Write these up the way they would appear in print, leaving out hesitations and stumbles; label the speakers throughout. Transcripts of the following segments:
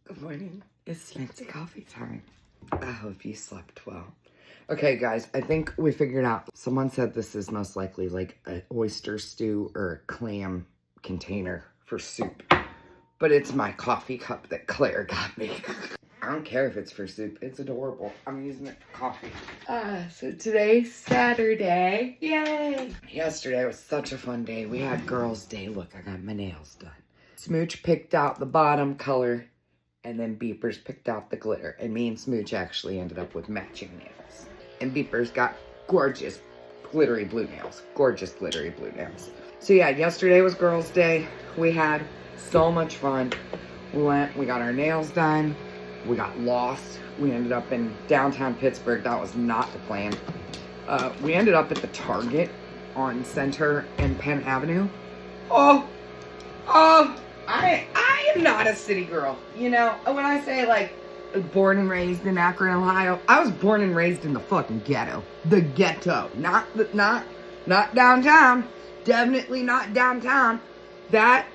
Speaker 1: Good morning. It's fancy coffee time. I hope you slept well. Okay, guys, I think we figured out. Someone said this is most likely like an oyster stew or a clam container for soup. But it's my coffee cup that Claire got me. I don't care if it's for soup. It's adorable. I'm using it for coffee. So today's Saturday. Yay! Yesterday was such a fun day. We had girls' day. Look, I got my nails done. Smooch picked out the bottom color, and then Beepers picked out the glitter. And me and Smooch actually ended up with matching nails. And Beepers got gorgeous glittery blue nails. Gorgeous glittery blue nails. So yeah, yesterday was girls' day. We had so much fun. We got our nails done. We got lost. We ended up in downtown Pittsburgh. That was not the plan. We ended up at the Target on Center and Penn Avenue. I am not a city girl. You know, when I say like born and raised in Akron, Ohio, I was born and raised in the fucking ghetto. The ghetto. Not downtown. Definitely not downtown. That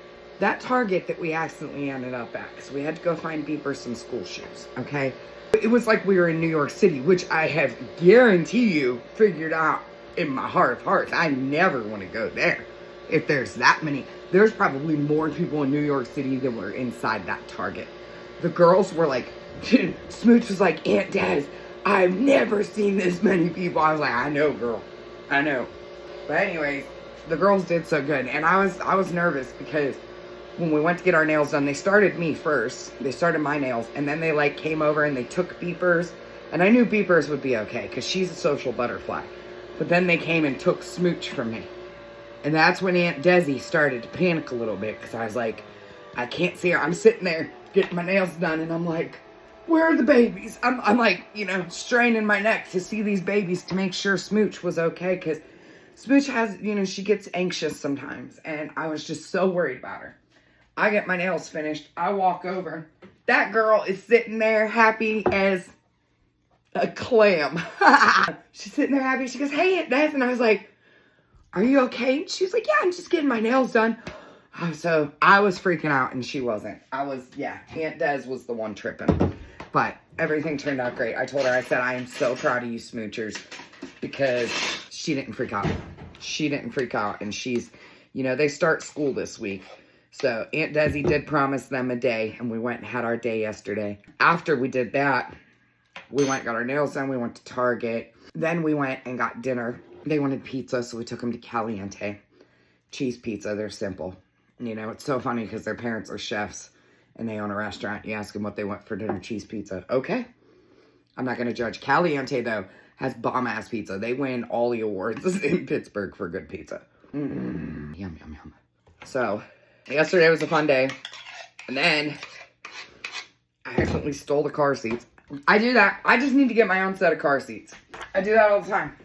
Speaker 1: Target that we accidentally ended up at, because we had to go find Beeper some school shoes, okay? It was like we were in New York City, which I have guarantee you figured out in my heart of hearts. I never want to go there. If there's that many, there's probably more people in New York City than were inside that Target. The girls were like, Smooch was like, Aunt Des, I've never seen this many people. I was like, I know, girl. I know. But anyways, the girls did so good. And I was nervous because when we went to get our nails done, they started me first. They started my nails, and then they like came over and they took Beepers. And I knew Beepers would be okay because she's a social butterfly. But then they came and took Smooch from me. And that's when Aunt Desi started to panic a little bit, because I was like, I can't see her. I'm sitting there getting my nails done, and I'm like, where are the babies? I'm like, you know, straining my neck to see these babies to make sure Smooch was okay, because Smooch has, you know, she gets anxious sometimes, and I was just so worried about her. I get my nails finished. I walk over. That girl is sitting there happy as a clam. She's sitting there happy. She goes, hey, Aunt Des. And I was like, are you okay? And she was like, yeah, I'm just getting my nails done. So I was freaking out and she wasn't. Aunt Des was the one tripping. But everything turned out great. I told her, I said, I am so proud of you smoochers, because she didn't freak out. She didn't freak out. And she's, you know, they start school this week. So Aunt Desi did promise them a day, and we went and had our day yesterday. After we did that, we went and got our nails done. We went to Target. Then we went and got dinner. They wanted pizza, so we took them to Caliente. Cheese pizza, they're simple. You know, it's so funny because their parents are chefs and they own a restaurant. You ask them what they want for dinner, cheese pizza. Okay. I'm not going to judge. Caliente, though, has bomb-ass pizza. They win all the awards in Pittsburgh for good pizza. Yum, yum, yum. So, yesterday was a fun day. And then I accidentally stole the car seats. I do that. I just need to get my own set of car seats. I do that all the time.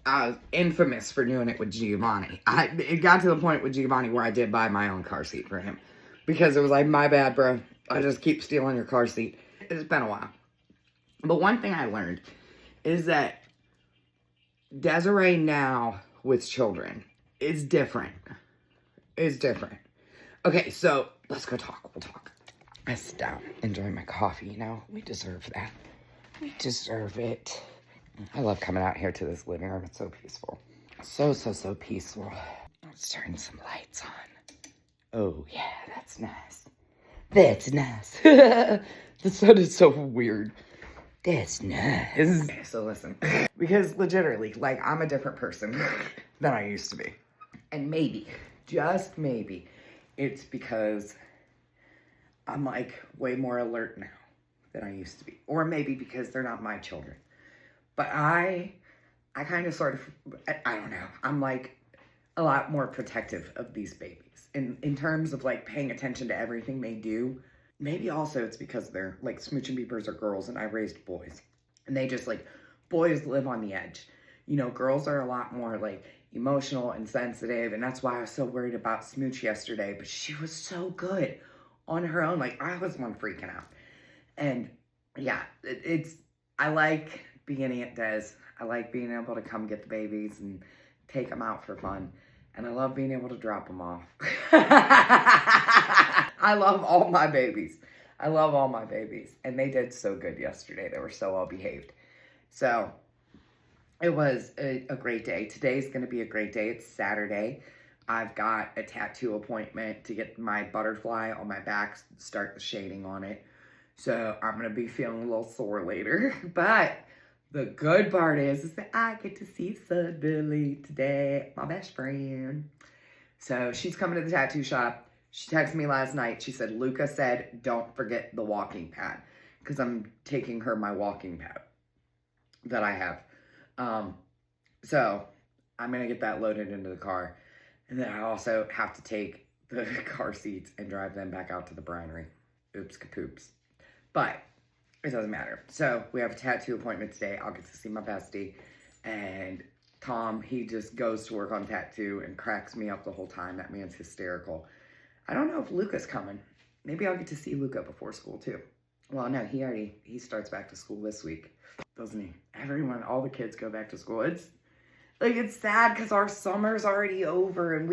Speaker 1: I was infamous for doing it with Giovanni. It got to the point with Giovanni where I did buy my own car seat for him. Because it was like, my bad, bro. I just keep stealing your car seat. It's been a while. But one thing I learned is that Desiree now with children is different. It's different. Okay, so let's go talk. We'll talk. I sit down, enjoy my coffee, you know? We deserve that. We deserve it. I love coming out here to this living room. It's so peaceful. So peaceful. Let's turn some lights on. Oh, yeah, that's nice. That's nice. That sounded so weird. That's nice. Okay, so listen. Because legitimately, like, I'm a different person than I used to be. And maybe, just maybe, it's because I'm, like, way more alert now than I used to be. Or maybe because they're not my children. But I kind of sort of, I don't know. I'm like a lot more protective of these babies. In terms of like paying attention to everything they do. Maybe also it's because they're like Smooch and Beepers are girls and I raised boys. And they just like, boys live on the edge. You know, girls are a lot more like emotional and sensitive. And that's why I was so worried about Smooch yesterday. But she was so good on her own. Like I was one freaking out. And yeah, I like being Aunt Des. I like being able to come get the babies and take them out for fun. And I love being able to drop them off. I love all my babies. I love all my babies. And they did so good yesterday. They were so well behaved. So it was a great day. Today's going to be a great day. It's Saturday. I've got a tattoo appointment to get my butterfly on my back, start the shading on it. So I'm going to be feeling a little sore later. But the good part is that I get to see Sudbury today, my best friend. So she's coming to the tattoo shop. She texted me last night. She said, Luca said, don't forget the walking pad. Because I'm taking her my walking pad that I have. So I'm going to get that loaded into the car. And then I also have to take the car seats and drive them back out to the Brinery. Oops, kapoops. But it doesn't matter. So we have a tattoo appointment today. I'll get to see my bestie. And Tom, he just goes to work on tattoo and cracks me up the whole time. That man's hysterical. I don't know if Luca's coming. Maybe I'll get to see Luca before school too. Well, no, he starts back to school this week, doesn't he? All the kids go back to school. It's sad because our summer's already over and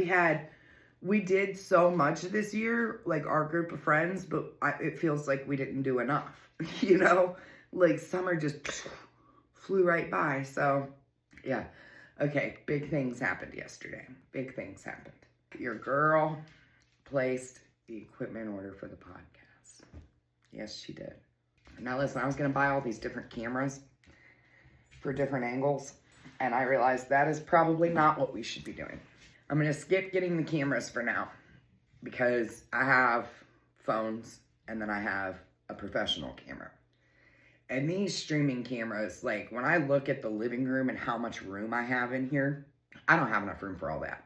Speaker 1: we did so much this year, like our group of friends, but it feels like we didn't do enough, you know? Like summer just flew right by. So yeah. Okay. Big things happened yesterday. Big things happened. Your girl placed the equipment order for the podcast. Yes, she did. Now listen, I was going to buy all these different cameras for different angles, and I realized that is probably not what we should be doing. I'm going to skip getting the cameras for now because I have phones and then I have a professional camera. And these streaming cameras, like when I look at the living room and how much room I have in here, I don't have enough room for all that.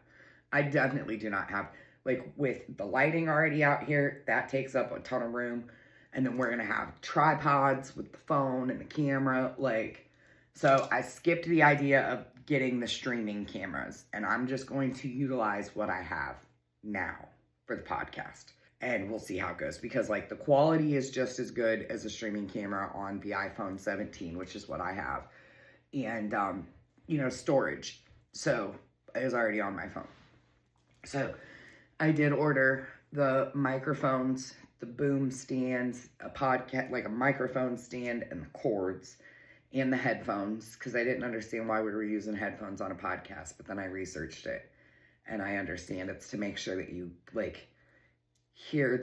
Speaker 1: I definitely do not have, like with the lighting already out here, that takes up a ton of room. And then we're going to have tripods with the phone and the camera, so I skipped the idea of getting the streaming cameras, and I'm just going to utilize what I have now for the podcast, and we'll see how it goes, because the quality is just as good as a streaming camera on the iPhone 17, which is what I have, and storage, so is already on my phone. So I did order the microphones, the boom stands, a podcast, like a microphone stand, and the cords, and the headphones, because I didn't understand why we were using headphones on a podcast, but then I researched it, and I understand it's to make sure that you, hear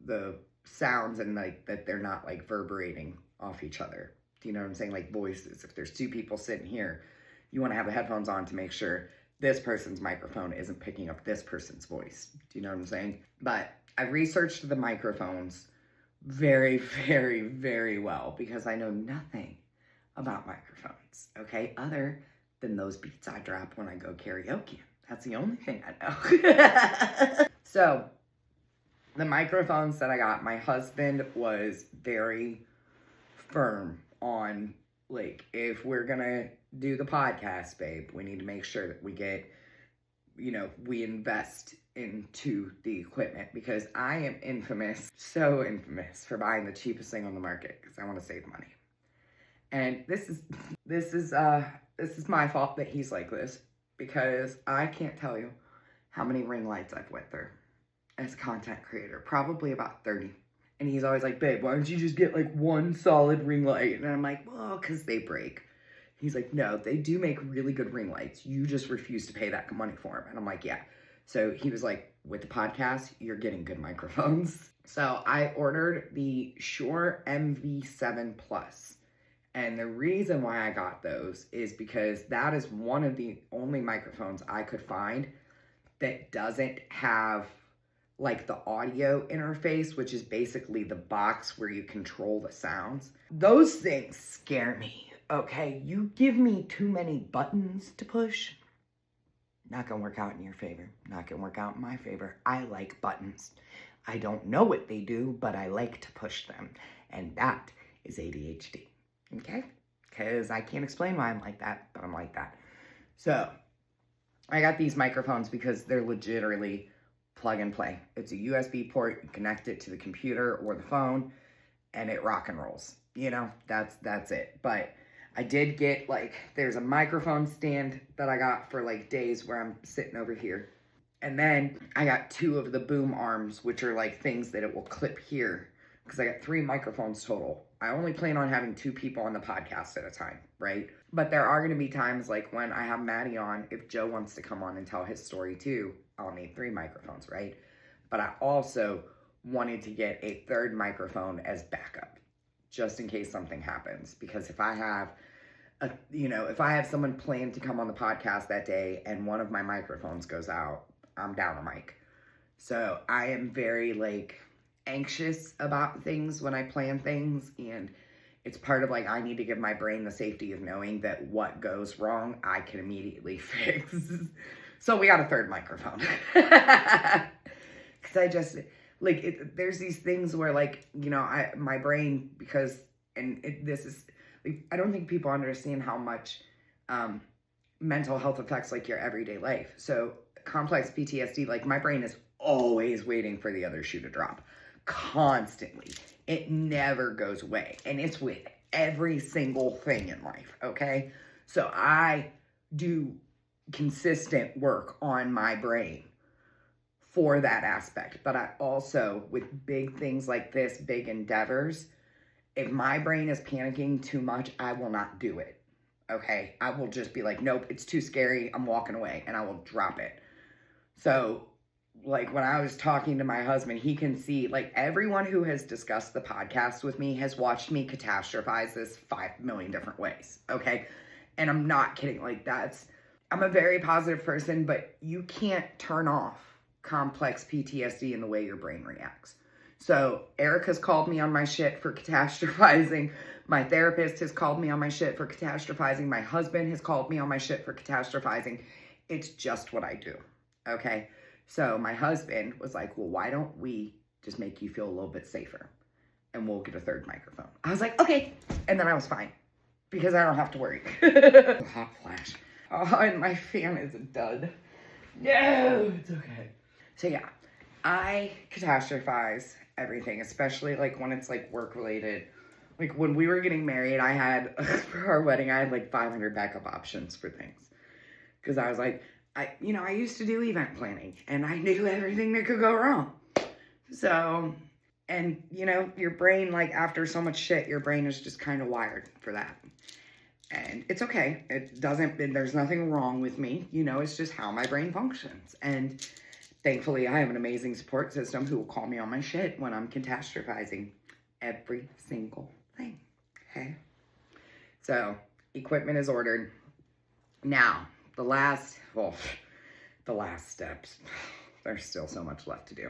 Speaker 1: the sounds and, that they're not, reverberating off each other. Do you know what I'm saying? Like voices. If there's two people sitting here, you want to have the headphones on to make sure this person's microphone isn't picking up this person's voice. Do you know what I'm saying? But I researched the microphones very, very, very well because I know nothing about microphones, okay? Other than those beats I drop when I go karaoke. That's the only thing I know. So, the microphones that I got, my husband was very firm on, if we're gonna do the podcast, babe, we need to make sure that we get, we invest into the equipment, because I am so infamous for buying the cheapest thing on the market because I want to save money. And this is my fault that he's like this, because I can't tell you how many ring lights I've went through as a content creator, probably about 30. And he's always like, babe, why don't you just get one solid ring light? And I'm like, well, because they break. He's like, no, they do make really good ring lights. You just refuse to pay that money for them. And I'm like, yeah. So he was like, with the podcast, you're getting good microphones. So I ordered the Shure MV7 Plus. And the reason why I got those is because that is one of the only microphones I could find that doesn't have the audio interface, which is basically the box where you control the sounds. Those things scare me, okay? You give me too many buttons to push, not gonna work out in your favor. Not gonna work out in my favor. I like buttons. I don't know what they do, but I like to push them. And that is ADHD. Okay? Because I can't explain why I'm like that, but I'm like that. So, I got these microphones because they're legitimately plug and play. It's a USB port, you connect it to the computer or the phone, and it rock and rolls. That's it. But I did get, there's a microphone stand that I got for, days where I'm sitting over here. And then I got 2 of the boom arms, which are, things that it will clip here because I got 3 microphones total. I only plan on having 2 people on the podcast at a time, right? But there are going to be times like when I have Maddie on, if Joe wants to come on and tell his story too, I'll need 3 microphones, right? But I also wanted to get a 3rd microphone as backup, just in case something happens. Because if I have if I have someone planned to come on the podcast that day and one of my microphones goes out, I'm down a mic. So I am very anxious about things when I plan things, and it's part of I need to give my brain the safety of knowing that what goes wrong, I can immediately fix. So we got a 3rd microphone. Cause I just there's these things where my brain, because, this is, I don't think people understand how much mental health affects your everyday life. So complex PTSD, my brain is always waiting for the other shoe to drop, constantly. It never goes away, and it's with every single thing in life. Okay, so I do consistent work on my brain for that aspect, but I also, with big things like this, big endeavors, if my brain is panicking too much, I will not do it. Okay, I will just be nope, it's too scary, I'm walking away, and I will drop it. So when I was talking to my husband, he can see, everyone who has discussed the podcast with me has watched me catastrophize this 5 million different ways, okay? And I'm not kidding, I'm a very positive person, but you can't turn off complex PTSD in the way your brain reacts. So Erica's called me on my shit for catastrophizing. My therapist has called me on my shit for catastrophizing. My husband has called me on my shit for catastrophizing. It's just what I do, okay? So my husband was like, well, why don't we just make you feel a little bit safer and we'll get a 3rd microphone. I was like, okay. And then I was fine because I don't have to worry. Hot flash. Oh, and my fan is a dud. No, it's okay. So yeah, I catastrophize everything, especially when it's work related. When we were getting married, I had, for our wedding, I had 500 backup options for things. Because I was I used to do event planning, and I knew everything that could go wrong. So, and your brain, after so much shit, your brain is just kind of wired for that. And it's okay. There's nothing wrong with me. It's just how my brain functions. And thankfully, I have an amazing support system who will call me on my shit when I'm catastrophizing every single thing. Okay? So, equipment is ordered. Now, the last steps. There's still so much left to do.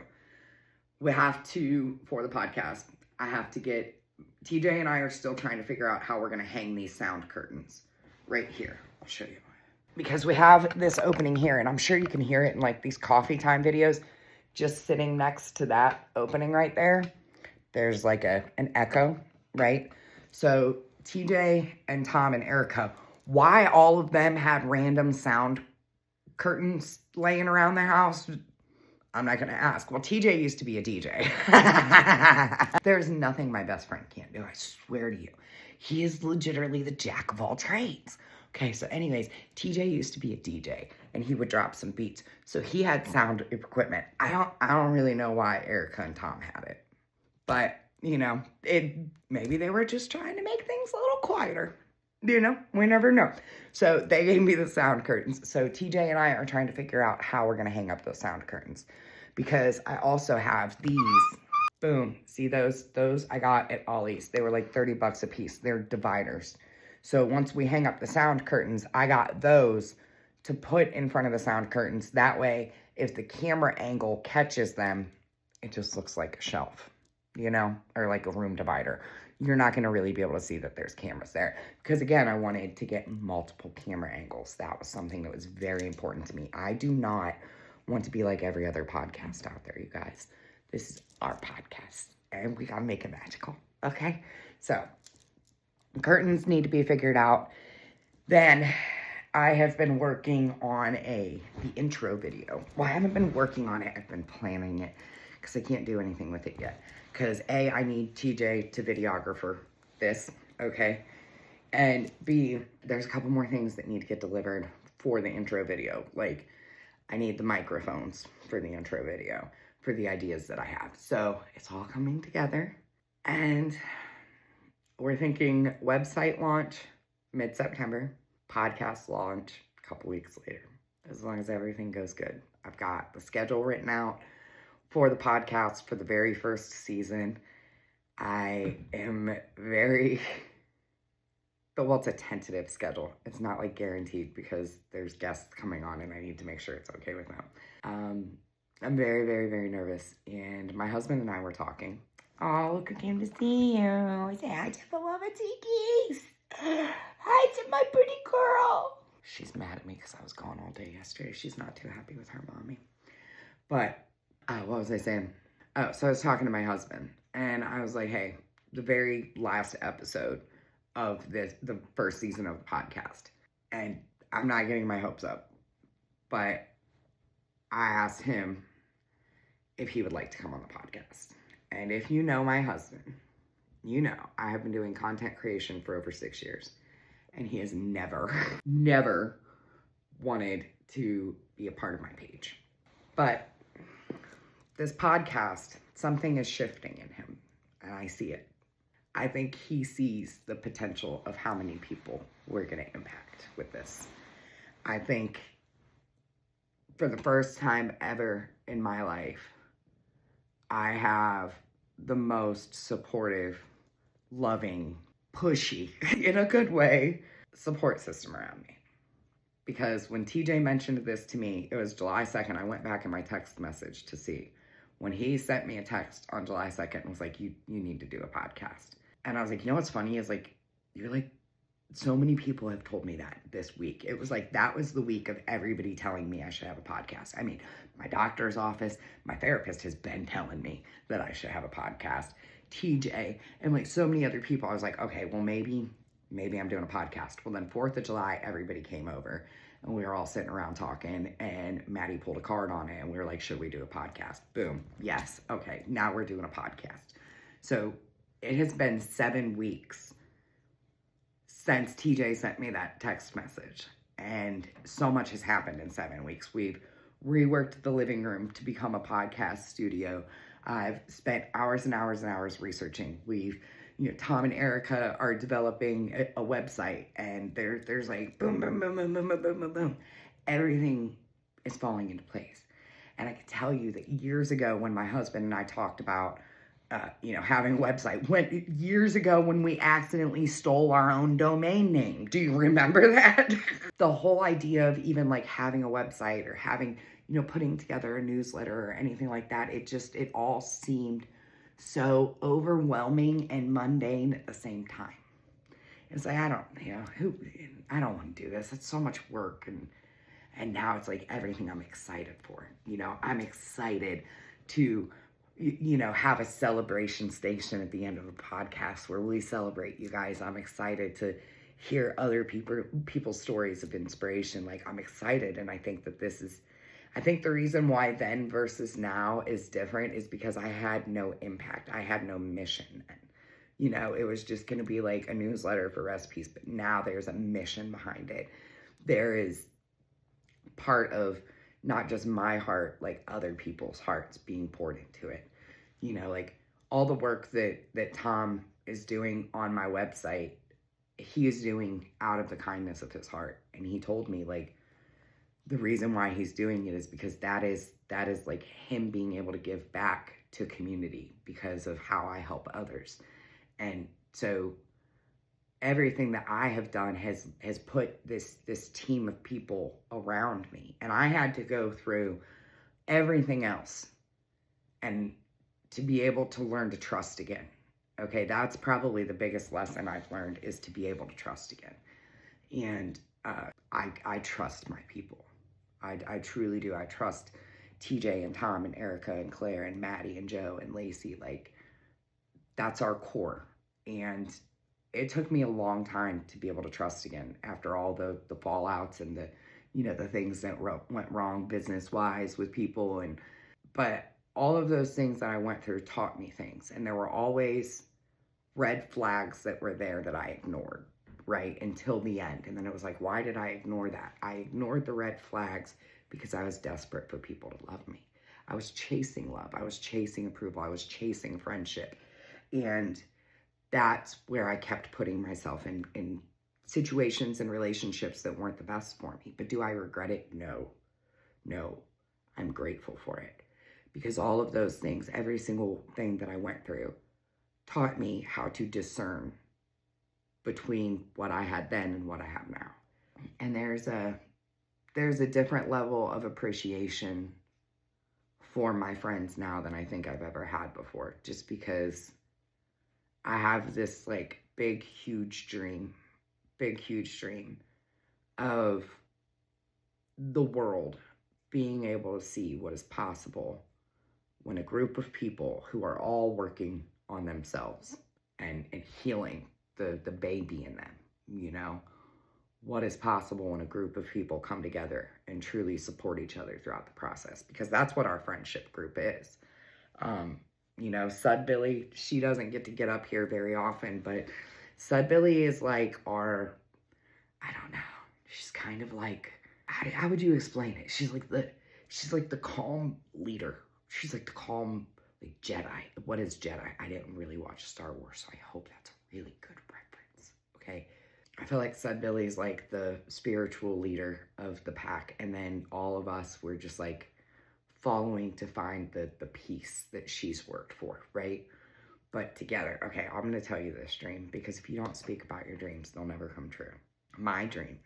Speaker 1: We have to, for the podcast, I have to get, TJ and I are still trying to figure out how we're going to hang these sound curtains right here. I'll show you. Because we have this opening here, and I'm sure you can hear it in these coffee time videos. Just sitting next to that opening right there, there's an echo, right? So TJ and Tom and Erica, why all of them had random sound curtains laying around the house, I'm not going to ask. Well, TJ used to be a DJ. There's nothing my best friend can't do, I swear to you. He is legitimately the jack of all trades. Okay, so anyways, TJ used to be a DJ, and he would drop some beats. So he had sound equipment. I don't really know why Erica and Tom had it. But, maybe they were just trying to make things a little quieter. We never know. So they gave me the sound curtains. So TJ and I are trying to figure out how we're going to hang up those sound curtains. Because I also have these. Boom. See those? Those I got at Ollie's. They were $30 a piece. They're dividers. So once we hang up the sound curtains, I got those to put in front of the sound curtains. That way, if the camera angle catches them, it just looks like a shelf, or a room divider. You're not going to really be able to see that there's cameras there. Because again, I wanted to get multiple camera angles. That was something that was very important to me. I do not want to be like every other podcast out there, you guys. This is our podcast, and we got to make it magical, okay? So, curtains need to be figured out. Then, I have been working on the intro video. Well, I haven't been working on it. I've been planning it because I can't do anything with it yet. Because A, I need TJ to videographer this, okay? And B, there's a couple more things that need to get delivered for the intro video. I need the microphones for the intro video for the ideas that I have. So, it's all coming together. And we're thinking website launch mid-September, podcast launch a couple weeks later, as long as everything goes good. I've got the schedule written out for the podcast for the very first season. I am well, it's a tentative schedule. It's not like guaranteed because there's guests coming on and I need to make sure it's okay with them. I'm very, very, very nervous. And my husband and I were talking. Oh, look who came to see you. Say hi to the Lavatikis. Hi to my pretty girl. She's mad at me because I was gone all day yesterday. She's not too happy with her mommy. But, what was I saying? Oh, so I was talking to my husband. And I was like, hey, the very last episode of the first season of the podcast. And I'm not getting my hopes up. But I asked him if he would like to come on the podcast. And if you know my husband, you know I have been doing content creation for over 6 years. And he has never wanted to be a part of my page. But this podcast, something is shifting in him. And I see it. I think he sees the potential of how many people we're going to impact with this. I think for the first time ever in my life, I have the most supportive, loving, pushy, in a good way, support system around me. Because when TJ mentioned this to me, it was July 2nd. I went back in my text message to see. When he sent me a text on July 2nd and was like, you need to do a podcast. And I was like, you know what's funny is like, you're like, so many people have told me that this week. It was like, that was the week of everybody telling me I should have a podcast. I mean, my doctor's office, my therapist has been telling me that I should have a podcast. TJ, and like so many other people. I was like, okay, well, maybe I'm doing a podcast. Well, then 4th of July, everybody came over and we were all sitting around talking and Maddie pulled a card on it and we were like, should we do a podcast? Boom. Yes. Okay. Now we're doing a podcast. So it has been 7 weeks since TJ sent me that text message. And so much has happened in 7 weeks. We've reworked the living room to become a podcast studio. I've spent hours and hours and hours researching. Tom and Erica are developing a website, and there's like boom, boom, boom, boom, boom, boom, boom, boom, boom. Everything is falling into place. And I can tell you that years ago when my husband and I talked about having a website, years ago when we accidentally stole our own domain name. Do you remember that? The whole idea of even like having a website or having, putting together a newsletter or anything like that, it all seemed so overwhelming and mundane at the same time. It's like, I don't want to do this. It's so much work. And now it's like everything I'm excited for. I'm excited to have a celebration station at the end of a podcast where we celebrate you guys. I'm excited to hear other people's stories of inspiration. Like, I'm excited. And I think that the reason why then versus now is different is because I had no impact. I had no mission. It was just going to be like a newsletter for recipes, but now there's a mission behind it. There is part of not just my heart, like other people's hearts being poured into it. Like all the work that Tom is doing on my website, he is doing out of the kindness of his heart. And he told me like the reason why he's doing it is because that is like him being able to give back to community because of how I help others. And so everything that I have done has put this team of people around me. And I had to go through everything else and to be able to learn to trust again. Okay, that's probably the biggest lesson I've learned is to be able to trust again. And I trust my people. I truly do. I trust TJ and Tom and Erica and Claire and Maddie and Joe and Lacey. Like, that's our core. And it took me a long time to be able to trust again after all the fallouts and the things that went wrong business-wise with people. But all of those things that I went through taught me things. And there were always red flags that were there that I ignored, right, until the end. And then it was like, why did I ignore that? I ignored the red flags because I was desperate for people to love me. I was chasing love. I was chasing approval. I was chasing friendship. And that's where I kept putting myself in situations and relationships that weren't the best for me. But do I regret it? No. No. I'm grateful for it. Because all of those things, every single thing that I went through, taught me how to discern between what I had then and what I have now. And there's a different level of appreciation for my friends now than I think I've ever had before, just because I have this like big huge dream of the world being able to see what is possible when a group of people who are all working on themselves and healing the baby in them, you know, what is possible when a group of people come together and truly support each other throughout the process, because that's what our friendship group is. You know, Sudbilly, she doesn't get up here very often, but Sudbilly is like our, I don't know, she's kind of like, how would you explain it? She's like the calm leader. She's like the calm, like Jedi. What is Jedi? I didn't really watch Star Wars, so I hope that's a really good reference, okay? I feel like Sudbilly is like the spiritual leader of the pack, and then all of us, we're just like following to find the peace that she's worked for, right? But together, okay, I'm gonna tell you this dream, because if you don't speak about your dreams, they'll never come true. My dream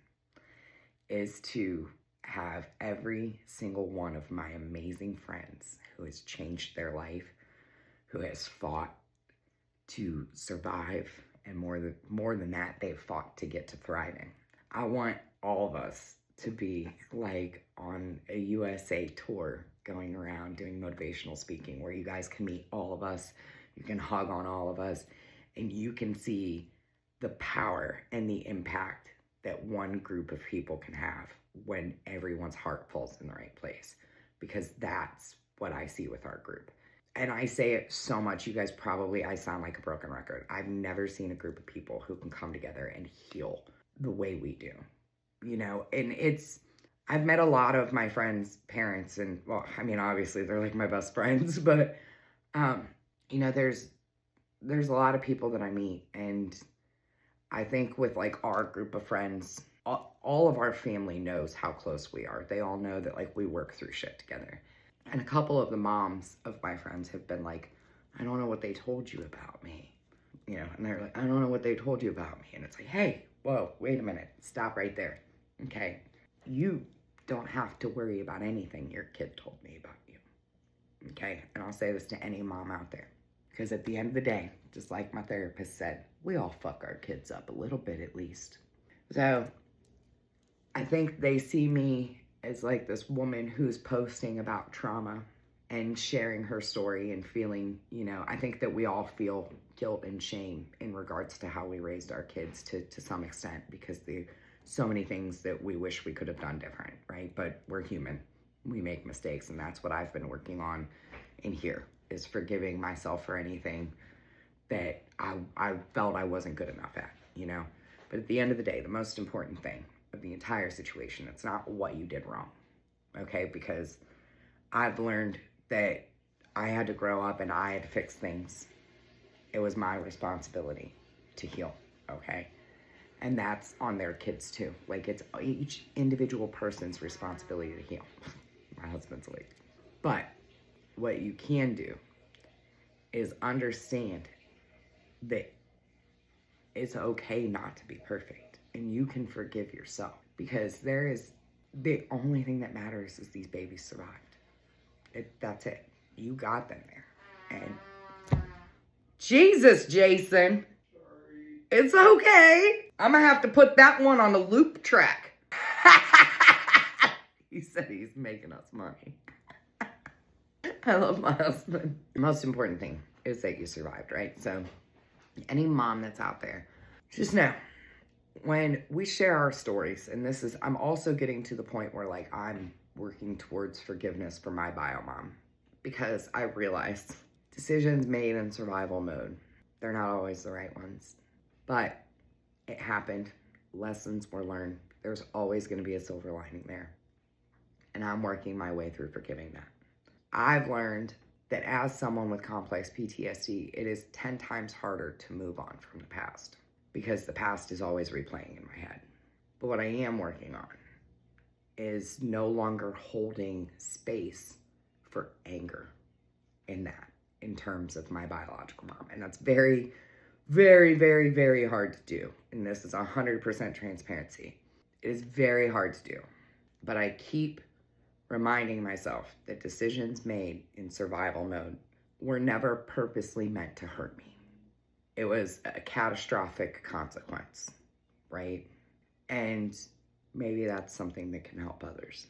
Speaker 1: is to have every single one of my amazing friends who has changed their life, who has fought to survive, and more than that, they've fought to get to thriving. I want all of us to be like on a USA tour, going around doing motivational speaking, where you guys can meet all of us, you can hug on all of us, and you can see the power and the impact that one group of people can have when everyone's heart falls in the right place. Because that's what I see with our group. And I say it so much, you guys probably, I sound like a broken record. I've never seen a group of people who can come together and heal the way we do, you know? And I've met a lot of my friends' parents, and well, I mean, obviously they're like my best friends, but, you know, there's a lot of people that I meet, and I think with like our group of friends, all of our family knows how close we are. They all know that like we work through shit together. And a couple of the moms of my friends have been like, I don't know what they told you about me. You know, and they're like, I don't know what they told you about me. And it's like, hey, whoa, wait a minute. Stop right there. Okay. You don't have to worry about anything your kid told me about you. Okay. And I'll say this to any mom out there, because at the end of the day, just like my therapist said, we all fuck our kids up a little bit at least. So I think they see me as like this woman who's posting about trauma and sharing her story and feeling, you know, I think that we all feel guilt and shame in regards to how we raised our kids to some extent, because there's so many things that we wish we could have done different, right? But we're human. We make mistakes, and that's what I've been working on in here, is forgiving myself for anything that I felt I wasn't good enough at, you know? But at the end of the day, the most important thing of the entire situation, it's not what you did wrong, okay? Because I've learned that I had to grow up and I had to fix things. It was my responsibility to heal, okay? And that's on their kids too. Like, it's each individual person's responsibility to heal. My husband's like, but what you can do is understand that it's okay not to be perfect, and you can forgive yourself, because the only thing that matters is these babies survived. That's it. You got them there. And Jesus, Jason. Sorry. It's okay. I'm gonna have to put that one on the loop track. He said he's making us money. I love my husband. The most important thing is that you survived, right? So any mom that's out there, just know, when we share our stories, and I'm also getting to the point where like I'm working towards forgiveness for my bio mom, because I realized decisions made in survival mode, they're not always the right ones, but it happened. Lessons were learned. There's always going to be a silver lining there. And I'm working my way through forgiving that. I've learned that as someone with complex PTSD, it is 10 times harder to move on from the past because the past is always replaying in my head. But what I am working on is no longer holding space for anger in that, in terms of my biological mom. And that's very, very, very, very hard to do. And this is 100% transparency. It is very hard to do. But I keep reminding myself that decisions made in survival mode were never purposely meant to hurt me. It was a catastrophic consequence, right? And maybe that's something that can help others,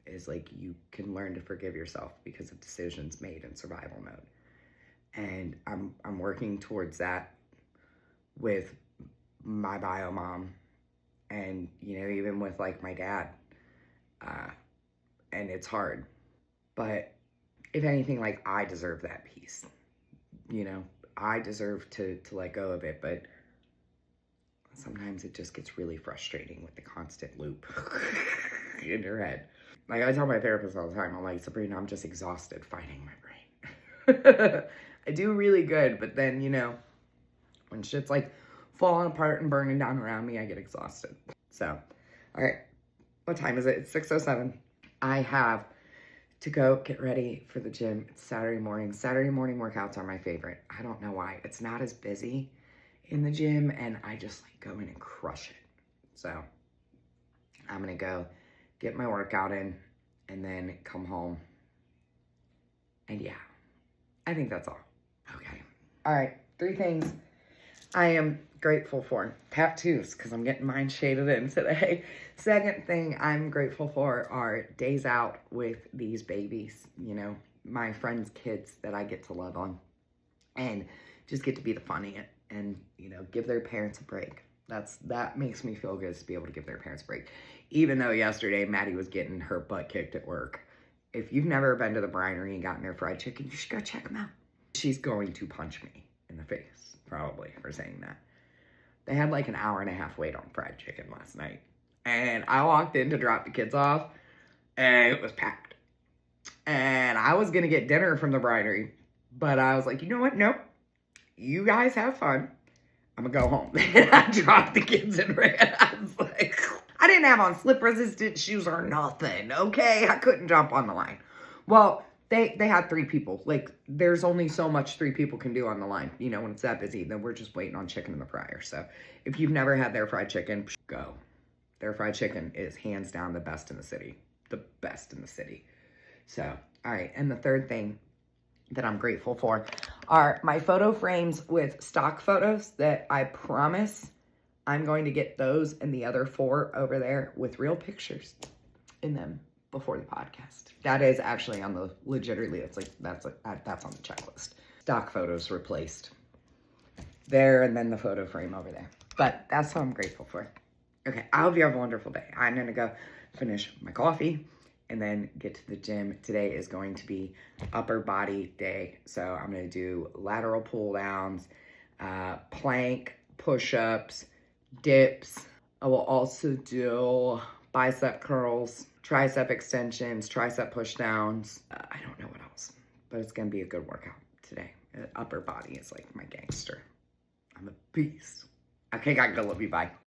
Speaker 1: is like you can learn to forgive yourself because of decisions made in survival mode. And I'm working towards that with my bio mom, and even with like my dad, and it's hard. But if anything, like, I deserve that peace. I deserve to let go of it, but sometimes it just gets really frustrating with the constant loop in your head. Like, I tell my therapist all the time, I'm like, Sabrina, I'm just exhausted fighting my brain. I do really good, but then, when shit's like falling apart and burning down around me, I get exhausted. So, all right, what time is it? It's 6:07. I have to go get ready for the gym. It's Saturday morning. Saturday morning workouts are my favorite. I don't know why. It's not as busy in the gym, and I just like go in and crush it. So I'm gonna go get my workout in and then come home. And yeah, I think that's all. Okay. All right, 3 things I am grateful for. Tattoos, because I'm getting mine shaded in today. Second thing I'm grateful for are days out with these babies, my friends' kids that I get to love on and just get to be the fun in it and, give their parents a break. That makes me feel good to be able to give their parents a break. Even though yesterday Maddie was getting her butt kicked at work. If you've never been to the Brinery and gotten their fried chicken, you should go check them out. She's going to punch me in the face, probably, for saying that. They had like an hour and a half wait on fried chicken last night. And I walked in to drop the kids off, and it was packed. And I was going to get dinner from the Brinery, but I was like, you know what? Nope. You guys have fun. I'm going to go home. And I dropped the kids and ran. I was like, I didn't have on slip-resistant shoes or nothing, okay? I couldn't jump on the line. Well, they had 3 people. Like, there's only so much 3 people can do on the line. When it's that busy, then we're just waiting on chicken in the fryer. So if you've never had their fried chicken, go. Their fried chicken is hands down the best in the city. The best in the city. So, all right. And the third thing that I'm grateful for are my photo frames with stock photos that I promise I'm going to get those and the other 4 over there with real pictures in them before the podcast. That is actually on the legitimately, that's on the checklist. Stock photos replaced there, and then the photo frame over there. But that's what I'm grateful for. Okay, I hope you have a wonderful day. I'm gonna go finish my coffee and then get to the gym. Today is going to be upper body day. So I'm gonna do lateral pull downs, plank, push-ups, dips. I will also do bicep curls, tricep extensions, tricep push downs. I don't know what else, but it's gonna be a good workout today. Upper body is like my gangster. I'm a beast. Okay, gotta go. Love you. Bye.